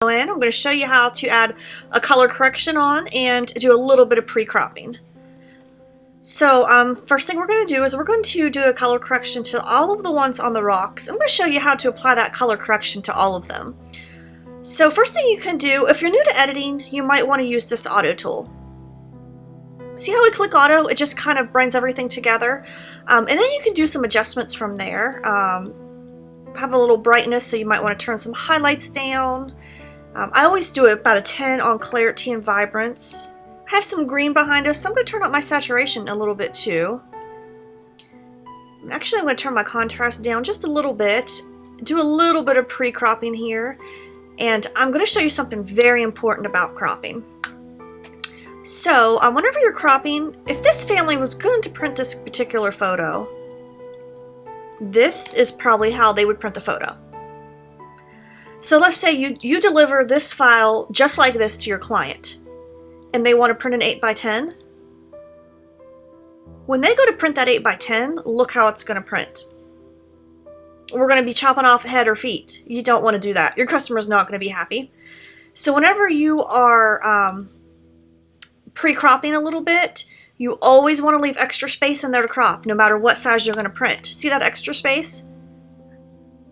I'm going to show you how to add a color correction on and do a little bit of pre-cropping. So first thing we're going to do is we're going to do a color correction to all of the ones on the rocks. I'm going to show you how to apply that color correction to all of them. So first thing you can do, if you're new to editing, you might want to use this auto tool. See how we click auto? It just kind of brings everything together. And then you can do some adjustments from there. Have a little brightness, so you might want to turn some highlights down. I always do about a 10 on clarity and vibrance. I have some green behind us, so I'm going to turn up my saturation a little bit too. Actually, I'm going to turn my contrast down just a little bit. Do a little bit of pre-cropping here. And I'm going to show you something very important about cropping. So, whenever you're cropping, if this family was going to print this particular photo, this is probably how they would print the photo. So let's say you deliver this file just like this to your client, and they want to print an 8x10. When they go to print that 8x10, look how it's going to print. We're going to be chopping off head or feet. You don't want to do that. Your customer's not going to be happy. So whenever you are pre-cropping a little bit, you always want to leave extra space in there to crop, no matter what size you're going to print. See that extra space?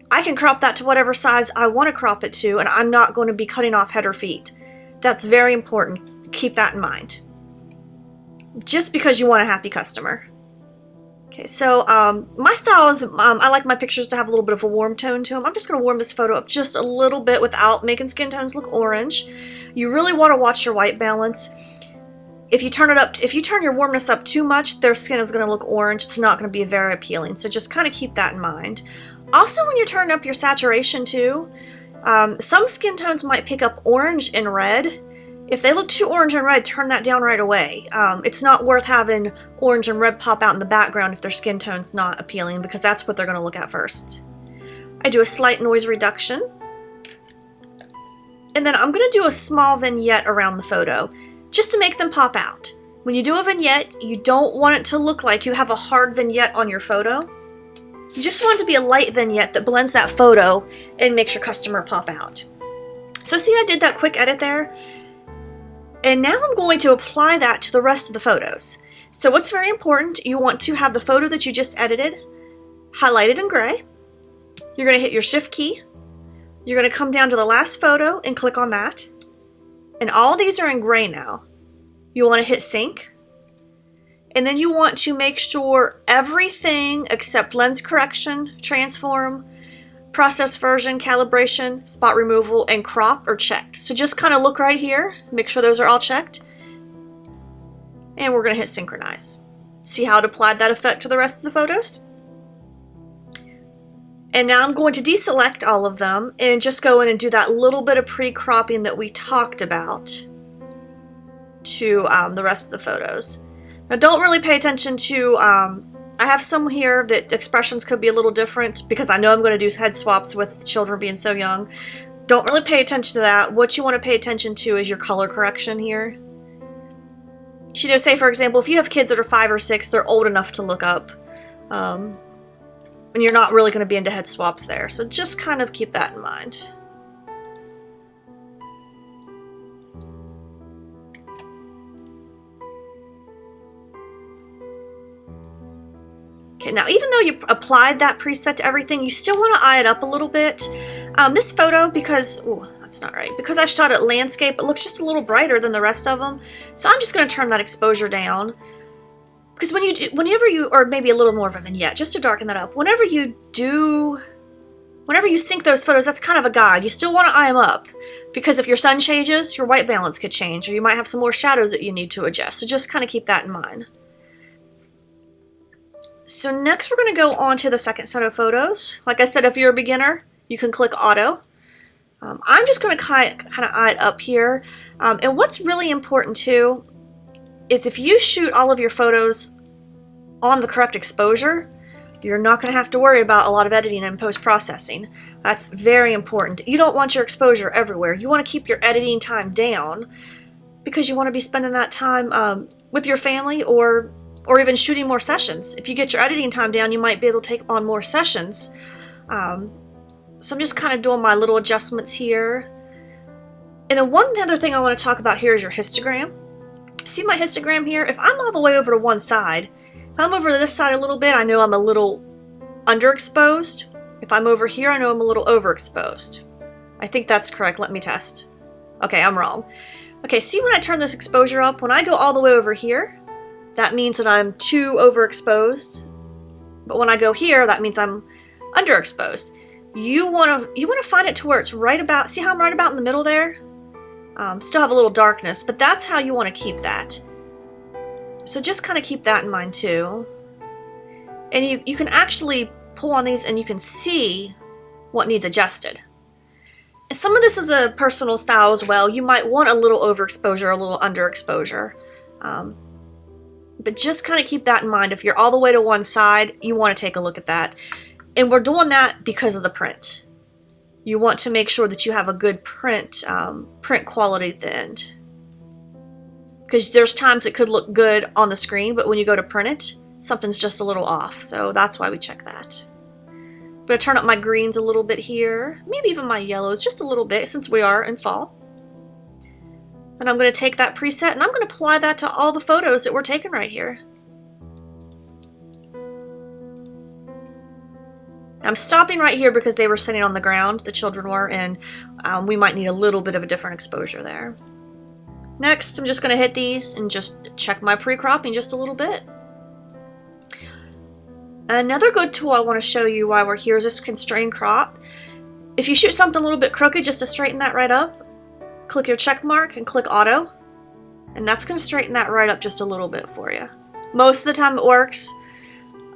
I can crop that to whatever size I want to crop it to, and I'm not going to be cutting off head or feet. That's very important. Keep that in mind. Just because you want a happy customer. Okay, so my style is, I like my pictures to have a little bit of a warm tone to them. I'm just going to warm this photo up just a little bit without making skin tones look orange. You really want to watch your white balance. If you turn your warmness up too much, their skin is going to look orange. It's not going to be very appealing. So just kind of keep that in mind. Also, when you're turning up your saturation too, some skin tones might pick up orange and red. If they look too orange and red, turn that down right away. It's not worth having orange and red pop out in the background if their skin tone's not appealing, because that's what they're going to look at first. I do a slight noise reduction. And then I'm going to do a small vignette around the photo, just to make them pop out. When you do a vignette, you don't want it to look like you have a hard vignette on your photo. You just want it to be a light vignette that blends that photo and makes your customer pop out. So see, I did that quick edit there. And now I'm going to apply that to the rest of the photos. So what's very important, you want to have the photo that you just edited highlighted in gray. You're going to hit your shift key. You're going to come down to the last photo and click on that. And all these are in gray now. You want to hit sync. And then you want to make sure everything except lens correction, transform, process version, calibration, spot removal, and crop are checked. So just kind of look right here, make sure those are all checked. And we're going to hit synchronize. See how it applied that effect to the rest of the photos? And now I'm going to deselect all of them and just go in and do that little bit of pre-cropping that we talked about to the rest of the photos. Now don't really pay attention to, I have some here that expressions could be a little different because I know I'm going to do head swaps with children being so young. Don't really pay attention to that. What you want to pay attention to is your color correction here. You know, say for example, if you have kids that are 5 or 6, they're old enough to look up. And you're not really going to be into head swaps there. So just kind of keep that in mind. Okay, now even though you applied that preset to everything, you still want to eye it up a little bit. This photo, because, oh, that's not right, because I've shot it landscape, it looks just a little brighter than the rest of them. So I'm just going to turn that exposure down. Because whenever you, or maybe a little more of a vignette, just to darken that up, whenever you sync those photos, that's kind of a guide. You still want to eye them up, because if your sun changes, your white balance could change, or you might have some more shadows that you need to adjust. So just kind of keep that in mind. So next we're going to go on to the second set of photos. Like I said, if you're a beginner, you can click auto. I'm just going to kind of eye it up here. And what's really important too is if you shoot all of your photos on the correct exposure, you're not going to have to worry about a lot of editing and post-processing. That's very important. You don't want your exposure everywhere. You want to keep your editing time down because you want to be spending that time with your family or even shooting more sessions. If you get your editing time down, you might be able to take on more sessions. So I'm just kind of doing my little adjustments here. And then one other thing I want to talk about here is your histogram. See my histogram here? If I'm all the way over to one side, if I'm over to this side a little bit, I know I'm a little underexposed. If I'm over here, I know I'm a little overexposed. I think that's correct. Let me test. Okay, I'm wrong. Okay, see when I turn this exposure up, when I go all the way over here, that means that I'm too overexposed. But when I go here, that means I'm underexposed. You want to find it to where it's right about, see how I'm right about in the middle there? Still have a little darkness, but that's how you want to keep that. So just kind of keep that in mind too. And you can actually pull on these and you can see what needs adjusted. And some of this is a personal style as well. You might want a little overexposure, a little underexposure. But just kind of keep that in mind. If you're all the way to one side, you want to take a look at that. And we're doing that because of the print. You want to make sure that you have a good print quality at the end. Because there's times it could look good on the screen, but when you go to print it, something's just a little off. So that's why we check that. I'm going to turn up my greens a little bit here. Maybe even my yellows just a little bit since we are in fall. And I'm going to take that preset and I'm going to apply that to all the photos that we're taking right here. I'm stopping right here because they were sitting on the ground, the children were, and we might need a little bit of a different exposure there. Next, I'm just going to hit these and just check my pre-cropping just a little bit. Another good tool I want to show you while we're here is this constrain crop. If you shoot something a little bit crooked, just to straighten that right up, click your check mark and click auto, and that's going to straighten that right up just a little bit for you. Most of the time it works.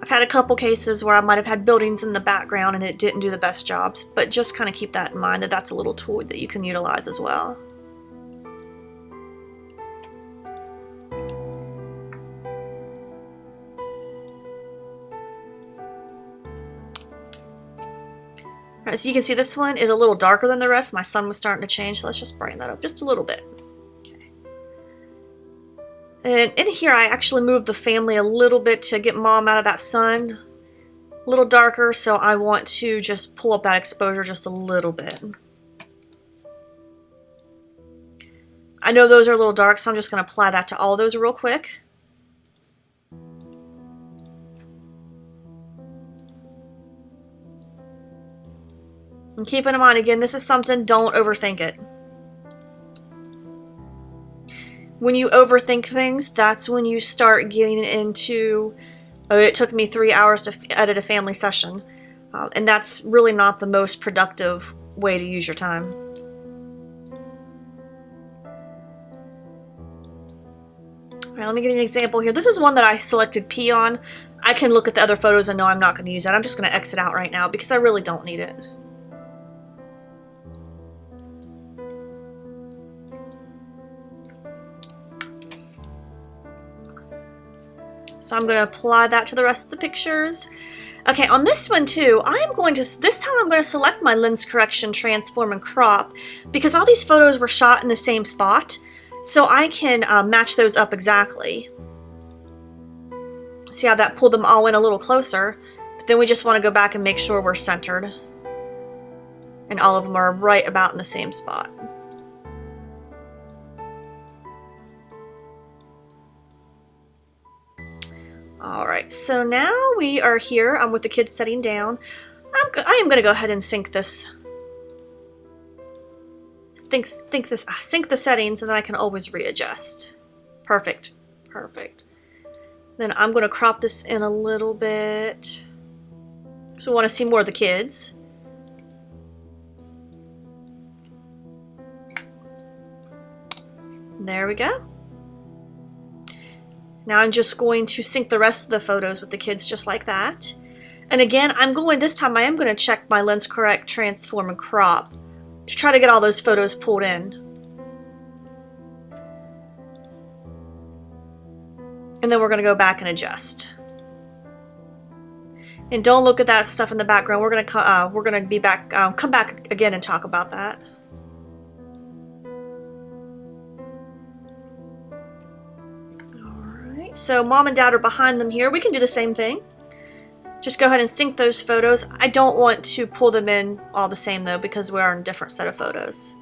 I've had a couple cases where I might have had buildings in the background and it didn't do the best jobs, but just kind of keep that in mind that that's a little tool that you can utilize as well. Alright, so you can see this one is a little darker than the rest. My sun was starting to change, so let's just brighten that up just a little bit. Okay. And in here, I actually moved the family a little bit to get mom out of that sun. A little darker, so I want to just pull up that exposure just a little bit. I know those are a little dark, so I'm just going to apply that to all of those real quick. And keep in mind, again, this is something, don't overthink it. When you overthink things, that's when you start getting into, oh, it took me 3 hours to edit a family session. And that's really not the most productive way to use your time. All right, let me give you an example here. This is one that I selected P on. I can look at the other photos and know I'm not going to use that. I'm just going to exit out right now because I really don't need it. So I'm going to apply that to the rest of the pictures. Okay, on this one too, this time I'm going to select my lens correction, transform, and crop because all these photos were shot in the same spot, so I can match those up exactly. See how that pulled them all in a little closer, but then we just want to go back and make sure we're centered. And all of them are right about in the same spot. Alright, so now we are here. I'm with the kids sitting down. I am going to go ahead and sync this. Sync the settings, and then I can always readjust. Perfect. Perfect. Then I'm going to crop this in a little bit. So we want to see more of the kids. There we go. Now I'm just going to sync the rest of the photos with the kids just like that. And again, this time I am going to check my lens correct, transform, and crop to try to get all those photos pulled in. And then we're going to go back and adjust. And don't look at that stuff in the background. We're going to be back, come back again and talk about that. So mom and dad are behind them here. We can do the same thing. Just go ahead and sync those photos. I don't want to pull them in all the same though because we are in a different set of photos.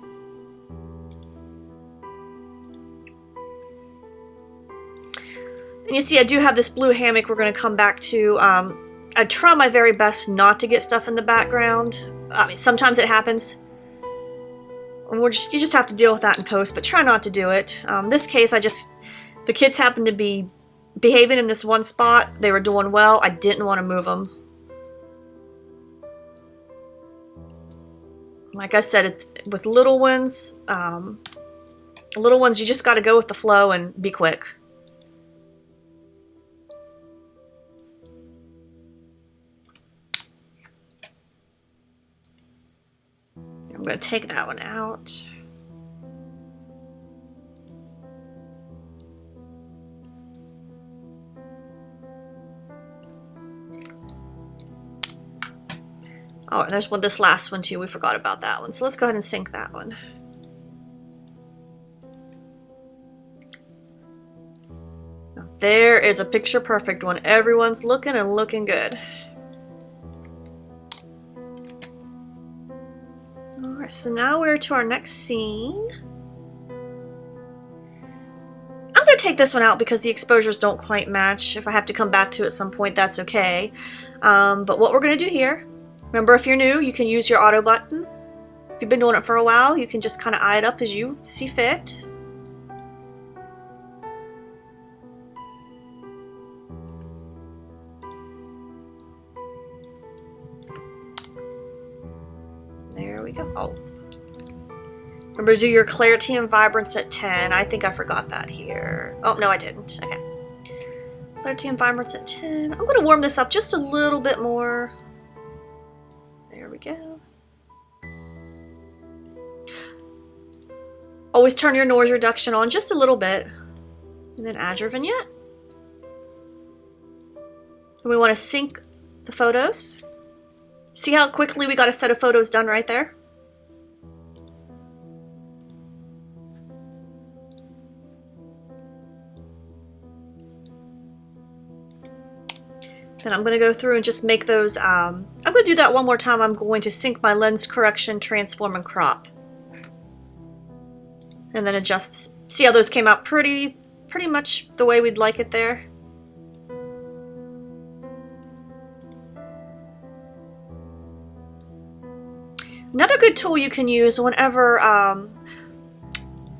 And you see I do have this blue hammock we're going to come back to. I try my very best not to get stuff in the background. I mean, sometimes it happens. You just have to deal with that in post, but try not to do it. This case, the kids happened to be behaving in this one spot. They were doing well. I didn't want to move them. Like I said, with little ones, you just got to go with the flow and be quick. I'm going to take that one out. Oh, and there's this last one too. We forgot about that one. So let's go ahead and sync that one. Now, there is a picture perfect one. Everyone's looking and looking good. Alright, so now we're to our next scene. I'm going to take this one out because the exposures don't quite match. If I have to come back to it at some point, that's okay. But what we're going to do here, remember, if you're new, you can use your auto button. If you've been doing it for a while, you can just kind of eye it up as you see fit. There we go. Oh. Remember to do your clarity and vibrance at 10. I think I forgot that here. Oh, no, I didn't. Okay. Clarity and vibrance at 10. I'm going to warm this up just a little bit more. There we go. Always turn your noise reduction on just a little bit. And then add your vignette. And we want to sync the photos. See how quickly we got a set of photos done right there? Then I'm going to go through and just make those, I'm going to do that one more time. I'm going to sync my lens correction, transform, and crop. And then adjust. See how those came out pretty much the way we'd like it there? Another good tool you can use whenever, and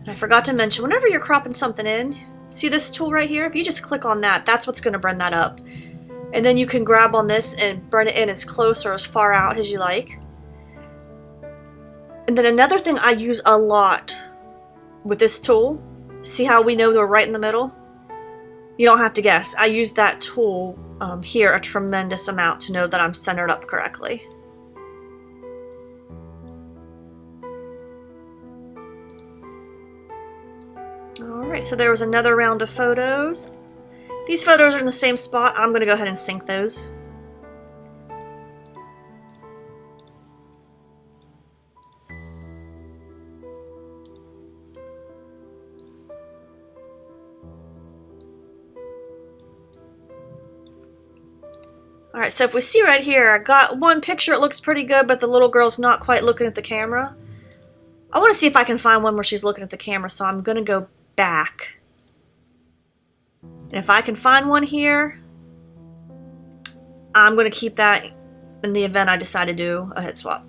I forgot to mention, whenever you're cropping something in, see this tool right here? If you just click on that, that's what's going to burn that up. And then you can grab on this and burn it in as close or as far out as you like. And then another thing I use a lot with this tool, see how we know they're right in the middle? You don't have to guess. I use that tool here a tremendous amount to know that I'm centered up correctly. Alright, so there was another round of photos. These photos are in the same spot. I'm going to go ahead and sync those. Alright, so if we see right here, I got one picture, it looks pretty good, but the little girl's not quite looking at the camera. I want to see if I can find one where she's looking at the camera, so I'm going to go back. And if I can find one here, I'm going to keep that in the event I decide to do a head swap.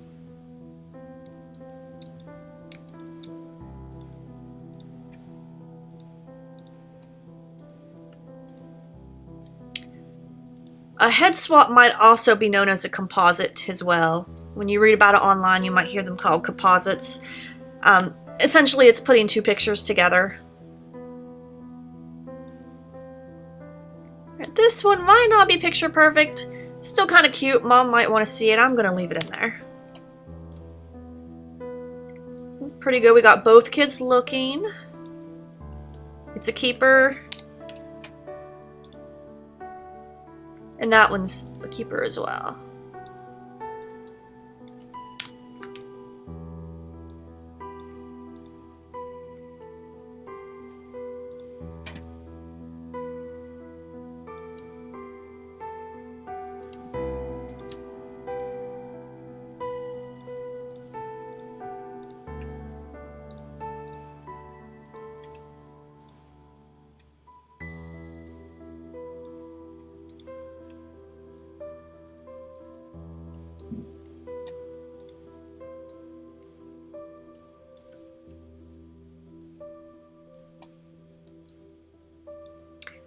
A head swap might also be known as a composite as well. When you read about it online, you might hear them called composites. Essentially, it's putting two pictures together. This one might not be picture perfect. Still kind of cute. Mom might want to see it. I'm going to leave it in there. Pretty good. We got both kids looking. It's a keeper. And that one's a keeper as well.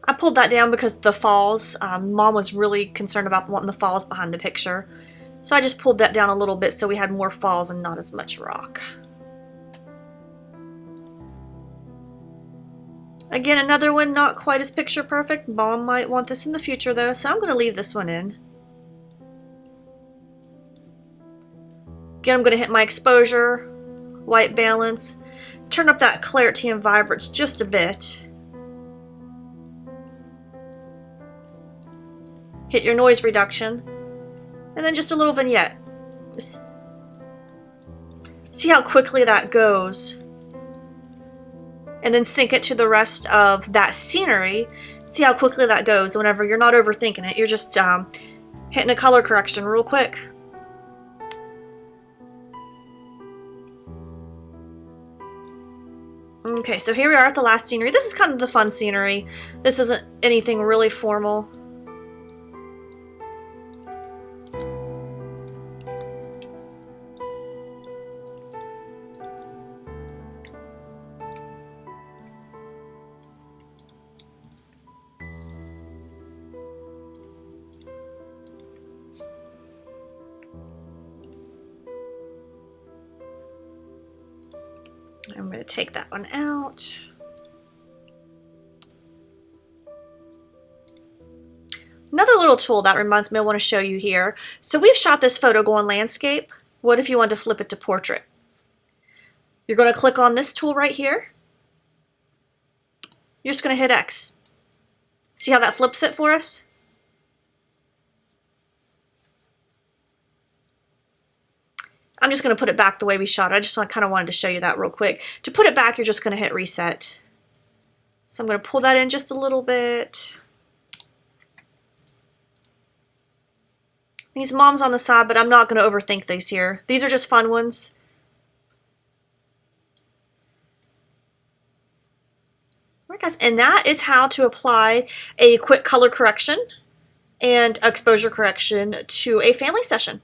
I pulled that down because the falls, Mom was really concerned about wanting the falls behind the picture. So I just pulled that down a little bit so we had more falls and not as much rock. Again, another one not quite as picture perfect. Mom might want this in the future though, so I'm going to leave this one in. Again, I'm going to hit my exposure, white balance, turn up that clarity and vibrance just a bit. Hit your noise reduction, and then just a little vignette. Just see how quickly that goes. And then sync it to the rest of that scenery. See how quickly that goes whenever you're not overthinking it. You're just hitting a color correction real quick. Okay, so here we are at the last scenery. This is kind of the fun scenery. This isn't anything really formal. I'm going to take that one out. Another little tool that reminds me I want to show you here. So we've shot this photo going landscape. What if you wanted to flip it to portrait? You're going to click on this tool right here. You're just going to hit X. See how that flips it for us? I'm just going to put it back the way we shot it. I just kind of wanted to show you that real quick. To put it back, you're just going to hit reset. So I'm going to pull that in just a little bit. These moms on the side, but I'm not going to overthink these here. These are just fun ones. All right, guys, and that is how to apply a quick color correction and exposure correction to a family session.